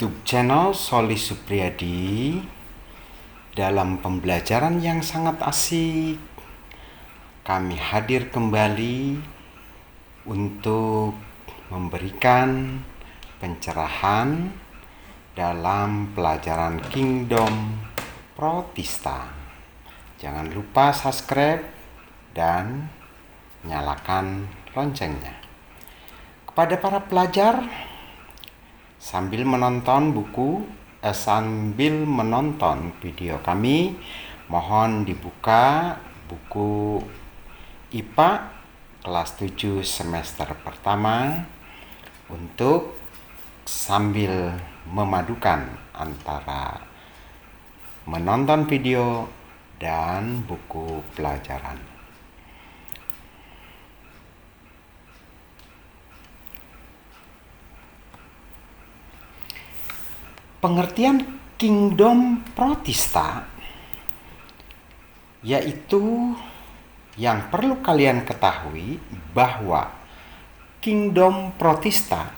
YouTube channel Soli Supriyadi. Dalam pembelajaran yang sangat asik, kami hadir kembali untuk memberikan pencerahan dalam pelajaran Kingdom Protista. Jangan lupa subscribe dan nyalakan loncengnya. Kepada para pelajar, sambil menonton video kami, mohon dibuka buku IPA kelas 7 semester pertama untuk sambil memadukan antara menonton video dan buku pelajaran. Pengertian Kingdom Protista yaitu yang perlu kalian ketahui bahwa Kingdom Protista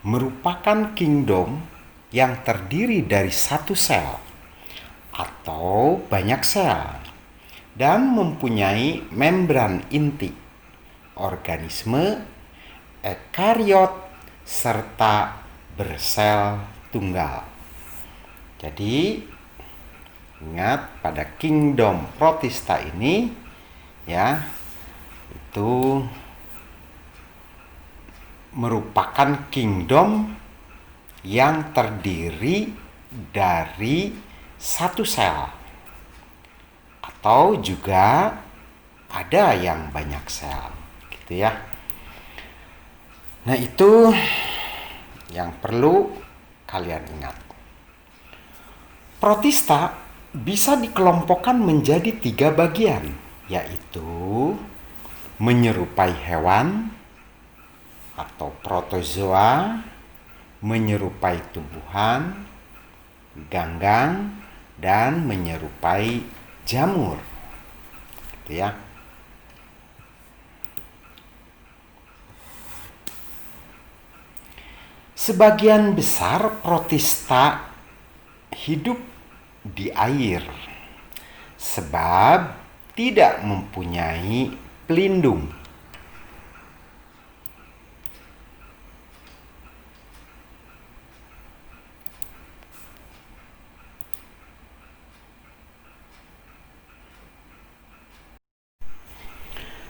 merupakan kingdom yang terdiri dari satu sel atau banyak sel dan mempunyai membran inti, organisme, ekariot, serta bersel tunggal. Jadi ingat, pada Kingdom Protista ini ya, itu merupakan kingdom yang terdiri dari satu sel atau juga ada yang banyak sel gitu ya. Nah, itu yang perlu kalian ingat. Protista bisa dikelompokkan menjadi 3 bagian, yaitu menyerupai hewan atau protozoa, menyerupai tumbuhan, ganggang, dan menyerupai jamur. Gitu ya. Sebagian besar protista hidup di air sebab tidak mempunyai pelindung.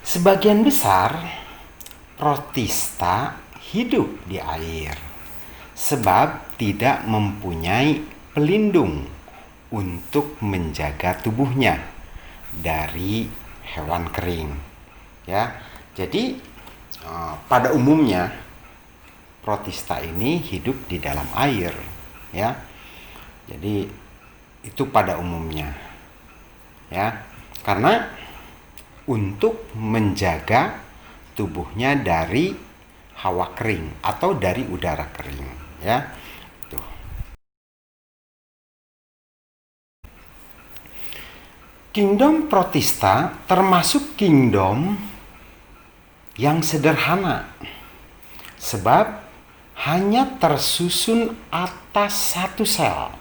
Sebagian besar protista hidup di air sebab tidak mempunyai pelindung untuk menjaga tubuhnya dari hewan kering ya. Jadi pada umumnya protista ini hidup di dalam air ya. Jadi itu pada umumnya ya, karena untuk menjaga tubuhnya dari hawa kering atau dari udara kering ya. Kingdom Protista termasuk kingdom yang sederhana sebab hanya tersusun atas satu sel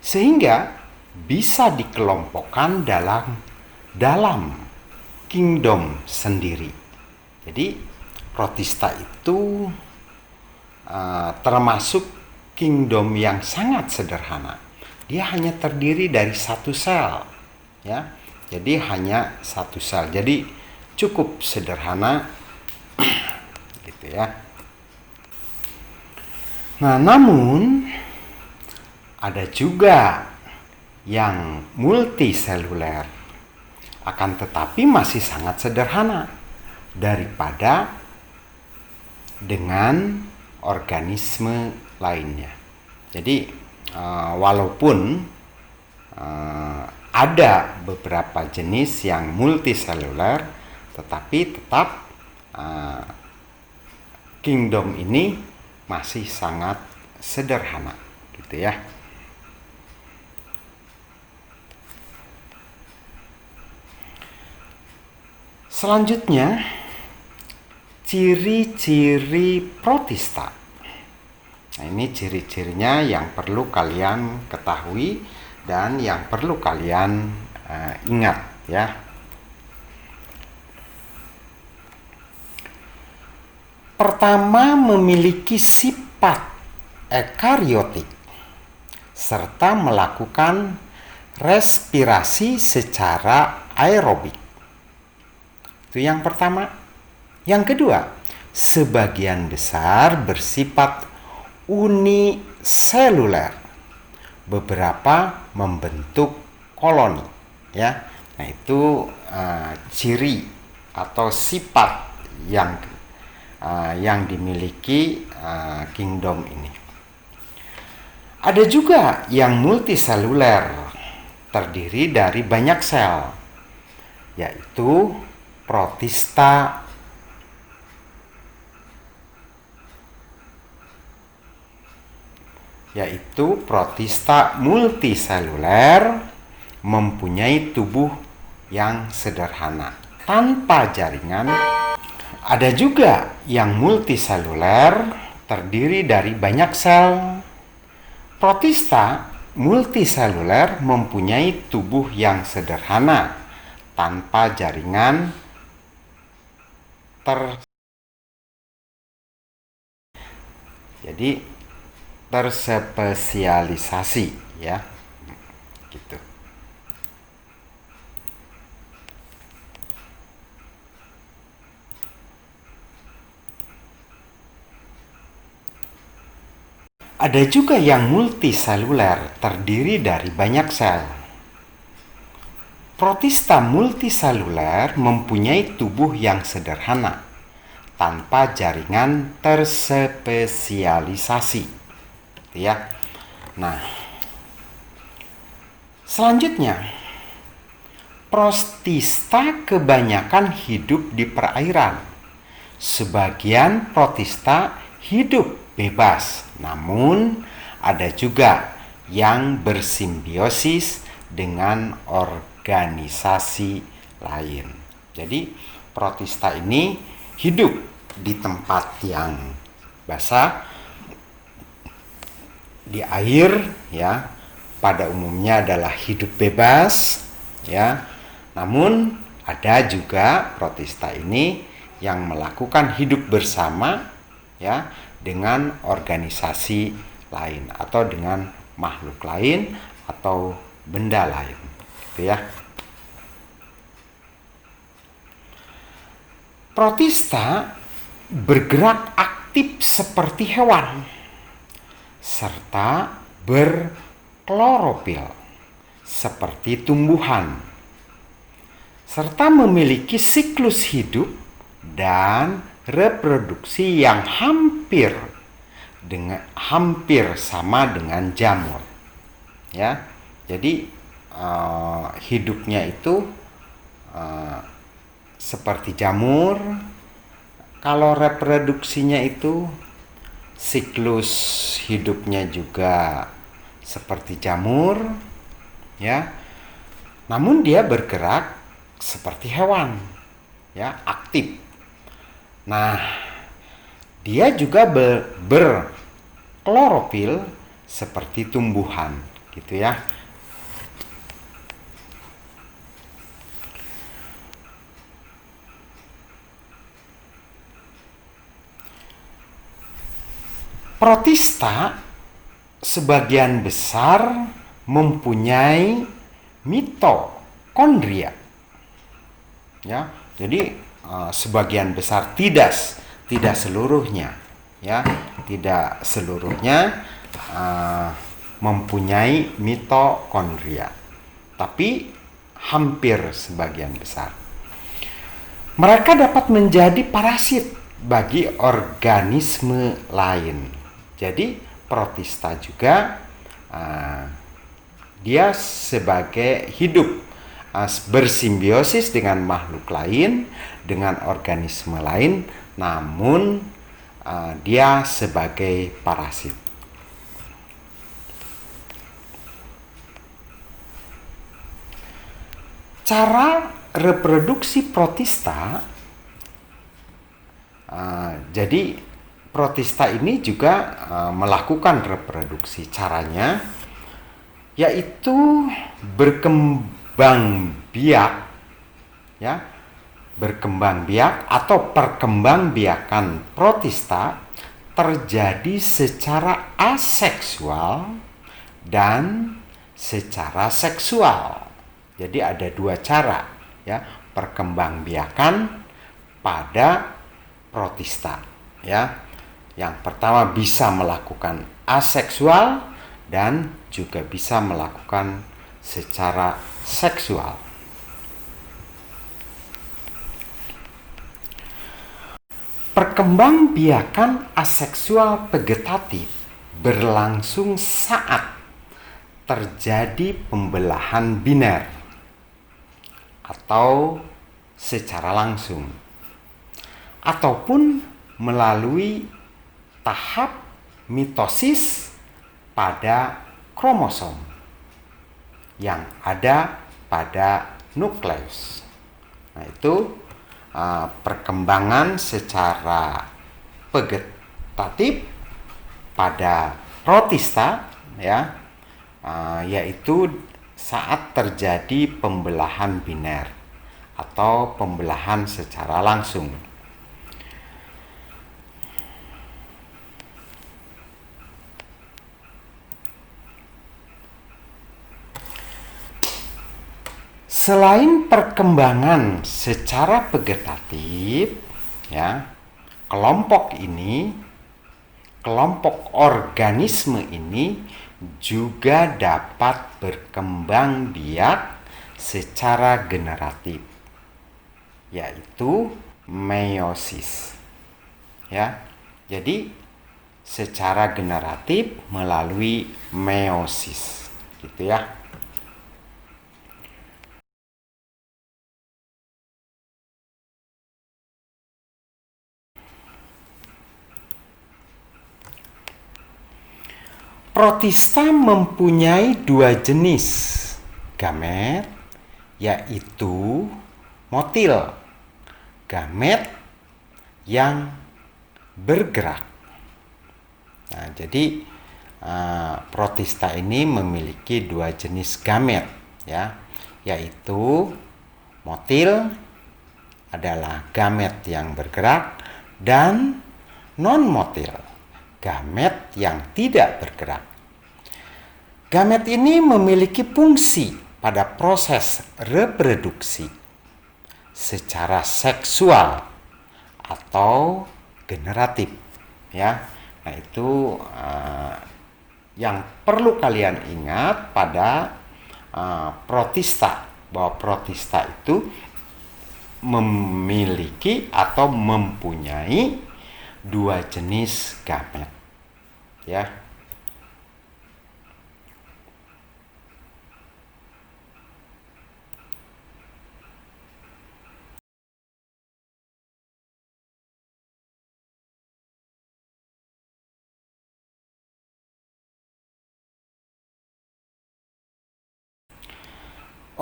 sehingga bisa dikelompokkan dalam kingdom sendiri. Jadi Protista itu termasuk kingdom yang sangat sederhana. Dia hanya terdiri dari satu sel ya, jadi hanya satu sel, jadi cukup sederhana gitu ya. Nah, namun ada juga yang multiseluler, akan tetapi masih sangat sederhana daripada dengan organisme lainnya. Jadi walaupun ada beberapa jenis yang multiseluler, tetapi tetap kingdom ini masih sangat sederhana gitu ya. Selanjutnya, ciri-ciri protista. Nah, ini ciri-cirinya yang perlu kalian ketahui dan yang perlu kalian ingat ya. Pertama, memiliki sifat ekariotik serta melakukan respirasi secara aerobik. Itu yang pertama. Yang kedua, sebagian besar bersifat uniseluler. Beberapa membentuk koloni, ya. Nah, itu ciri atau sifat yang dimiliki kingdom ini. Ada juga yang multiseluler, terdiri dari banyak sel, yaitu protista, multiseluler, mempunyai tubuh yang sederhana tanpa jaringan. Ada juga yang multiseluler, terdiri dari banyak sel. Protista multiseluler mempunyai tubuh yang sederhana tanpa jaringan jadi terspesialisasi ya. Gitu. Ada juga yang multiseluler, terdiri dari banyak sel. Protista multiseluler mempunyai tubuh yang sederhana, tanpa jaringan terspesialisasi. Ya. Nah, selanjutnya, protista kebanyakan hidup di perairan. Sebagian protista hidup bebas, namun ada juga yang bersimbiosis dengan organisasi lain. Jadi protista ini hidup di tempat yang basah, di air ya, pada umumnya adalah hidup bebas ya. Namun ada juga protista ini yang melakukan hidup bersama ya dengan organisasi lain atau dengan makhluk lain atau benda lain, gitu ya. Protista bergerak aktif seperti hewan serta berklorofil seperti tumbuhan, serta memiliki siklus hidup dan reproduksi yang hampir sama dengan jamur ya. Jadi hidupnya itu seperti jamur. Kalau reproduksinya itu siklus hidupnya juga seperti jamur ya. Namun dia bergerak seperti hewan ya, aktif. Nah, dia juga berklorofil seperti tumbuhan, gitu ya. Protista sebagian besar mempunyai mitokondria. Ya, jadi sebagian besar, tidak seluruhnya ya, tidak seluruhnya mempunyai mitokondria, tapi hampir sebagian besar. Mereka dapat menjadi parasit bagi organisme lain. Jadi protista juga dia sebagai hidup bersimbiosis dengan makhluk lain, dengan organisme lain, namun dia sebagai parasit. Cara reproduksi protista, jadi protista ini juga melakukan reproduksi. Caranya yaitu berkembang biak, ya, berkembang biak atau perkembangbiakan protista terjadi secara aseksual dan secara seksual. Jadi ada dua cara, ya, perkembangbiakan pada protista, ya. Yang pertama bisa melakukan aseksual dan juga bisa melakukan secara seksual. Perkembangbiakan aseksual vegetatif berlangsung saat terjadi pembelahan biner atau secara langsung, ataupun melalui tahap mitosis pada kromosom yang ada pada nukleus. Nah, itu perkembangan secara vegetatif pada protista, ya, yaitu saat terjadi pembelahan biner atau pembelahan secara langsung. Selain perkembangan secara vegetatif, ya, kelompok organisme ini juga dapat berkembang biak secara generatif, yaitu meiosis. Ya. Jadi secara generatif melalui meiosis, gitu ya. Protista mempunyai dua jenis gamet, yaitu motil, gamet yang bergerak. Nah, jadi protista ini memiliki dua jenis gamet, ya, yaitu motil adalah gamet yang bergerak dan non-motil, gamet yang tidak bergerak. Gamet ini memiliki fungsi pada proses reproduksi secara seksual atau generatif, ya. Nah, itu yang perlu kalian ingat pada protista, bahwa protista itu memiliki atau mempunyai dua jenis gamet, ya.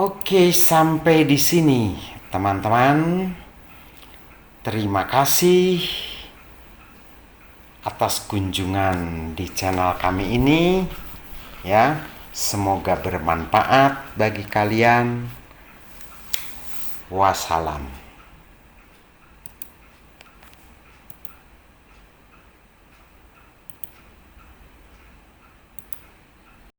Oke, sampai di sini, teman-teman. Terima kasih atas kunjungan di channel kami ini, ya. Semoga bermanfaat bagi kalian. Wassalam.